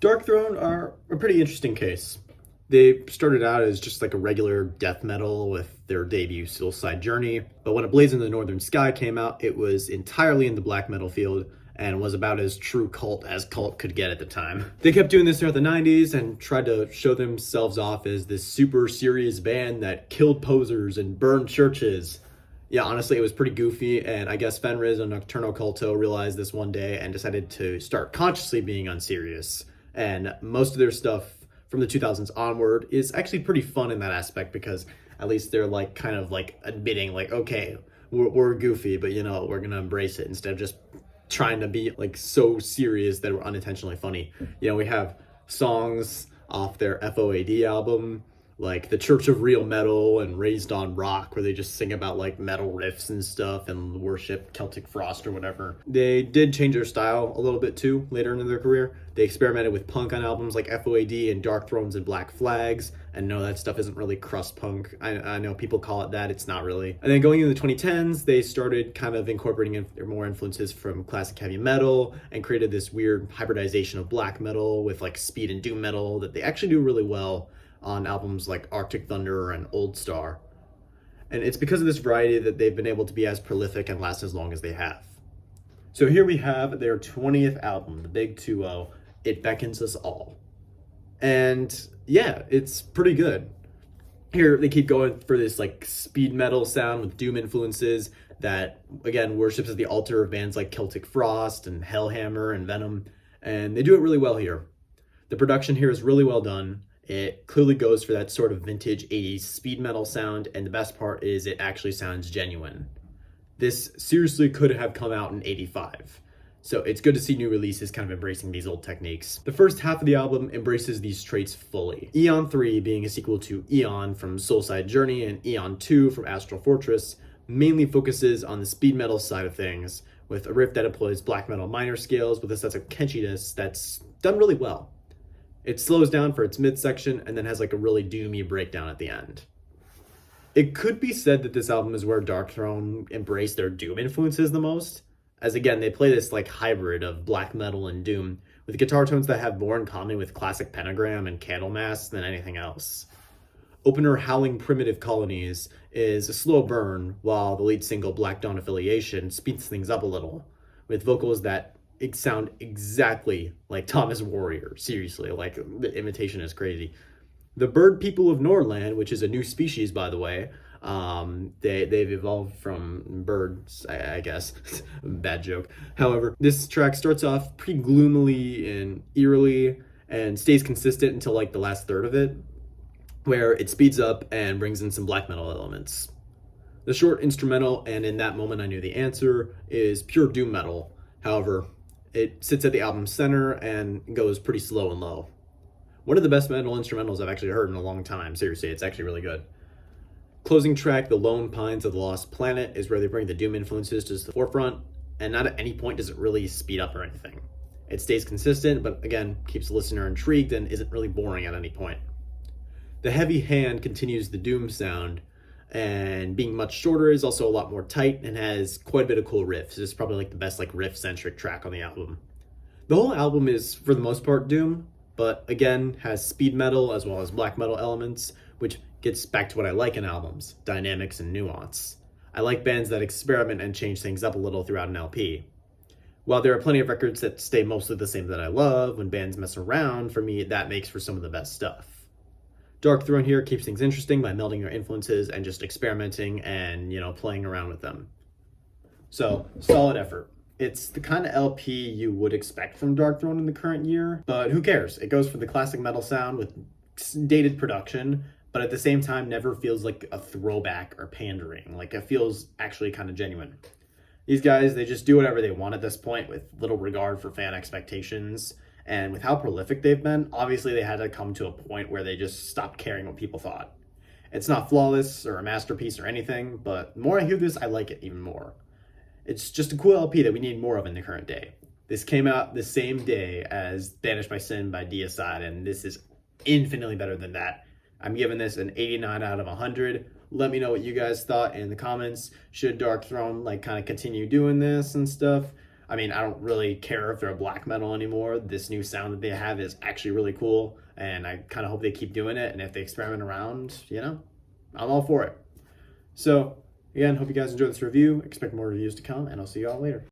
Darkthrone are a pretty interesting case. They started out as just like a regular death metal with their debut Suicide Journey, but when A Blaze in the Northern Sky came out, it was entirely in the black metal field and was about as true cult as cult could get at the time. They kept doing this throughout the 90s and tried to show themselves off as this super serious band that killed posers and burned churches. Yeah, honestly, it was pretty goofy, and I guess Fenriz and Nocturno Culto realized this one day and decided to start consciously being unserious. And most of their stuff from the 2000s onward is actually pretty fun in that aspect because at least they're like kind of like admitting like, okay, we're goofy, but you know, we're gonna embrace it instead of just trying to be like so serious that we're unintentionally funny. You know, we have songs off their FOAD album like the Church of Real Metal and Raised on Rock, where they just sing about like metal riffs and stuff and worship Celtic Frost or whatever. They did change their style a little bit too later in their career. They experimented with punk on albums like FOAD and Dark Thrones and Black Flags. And no, that stuff isn't really crust punk. I know people call it that, it's not really. And then going into the 2010s, they started kind of incorporating more influences from classic heavy metal and created this weird hybridization of black metal with like speed and doom metal that they actually do really well on albums like Arctic Thunder and Old Star. And it's because of this variety that they've been able to be as prolific and last as long as they have. So here we have their 20th album, the Big 2-0, It Beckons Us All. And yeah, it's pretty good. Here they keep going for this like speed metal sound with doom influences that again worships at the altar of bands like Celtic Frost and Hellhammer and Venom, and they do it really well here. The production here is really well done. It clearly goes for that sort of vintage 80s speed metal sound, and the best part is it actually sounds genuine. This seriously could have come out in 85. So it's good to see new releases kind of embracing these old techniques. The first half of the album embraces these traits fully. Eon 3 being a sequel to Eon from Suicide Journey and Eon 2 from Astral Fortress mainly focuses on the speed metal side of things, with a riff that employs black metal minor scales with a sense of catchiness that's done really well. It slows down for its midsection and then has like a really doomy breakdown at the end. It could be said that this album is where Darkthrone embraced their doom influences the most, as again, they play this like hybrid of black metal and doom with guitar tones that have more in common with classic Pentagram and Candlemass than anything else. Opener Howling Primitive Colonies is a slow burn, while the lead single Black Dawn Affiliation speeds things up a little, with vocals that sound exactly like Thomas Warrior. Seriously, like the imitation is crazy. The bird people of Norland, which is a new species, by the way, they've evolved from birds, I guess. Bad joke. However, this track starts off pretty gloomily and eerily and stays consistent until like the last third of it, where it speeds up and brings in some black metal elements. The short instrumental, and in that moment I knew the answer, is pure doom metal. However, it sits at the album's center and goes pretty slow and low. One of the best metal instrumentals I've actually heard in a long time. Seriously, it's actually really good. Closing track, The Lone Pines of the Lost Planet, is where they bring the doom influences to the forefront, and not at any point does it really speed up or anything. It stays consistent, but again, keeps the listener intrigued and isn't really boring at any point. The Heavy Hand continues the doom sound, and being much shorter is also a lot more tight and has quite a bit of cool riffs. It's probably like the best like riff-centric track on the album. The whole album is, for the most part, doom, but again, has speed metal as well as black metal elements, which gets back to what I like in albums, dynamics and nuance. I like bands that experiment and change things up a little throughout an LP. While there are plenty of records that stay mostly the same that I love, when bands mess around, for me, that makes for some of the best stuff. Darkthrone here keeps things interesting by melding your influences and just experimenting and, you know, playing around with them. So, solid effort. It's the kind of LP you would expect from Darkthrone in the current year, but who cares? It goes for the classic metal sound with dated production, but at the same time never feels like a throwback or pandering. Like it feels actually kind of genuine. These guys, they just do whatever they want at this point with little regard for fan expectations. And with how prolific they've been, obviously they had to come to a point where they just stopped caring what people thought. It's not flawless or a masterpiece or anything, but the more I hear this, I like it even more. It's just a cool LP that we need more of in the current day. This came out the same day as Banished by Sin by Deicide, and this is infinitely better than that. I'm giving this an 89 out of 100. Let me know what you guys thought in the comments. Should Darkthrone like kind of continue doing this and stuff? I mean, I don't really care if they're a black metal anymore. This new sound that they have is actually really cool, and I kind of hope they keep doing it. And if they experiment around, I'm all for it. So, again, hope you guys enjoyed this review. Expect more reviews to come, and I'll see you all later.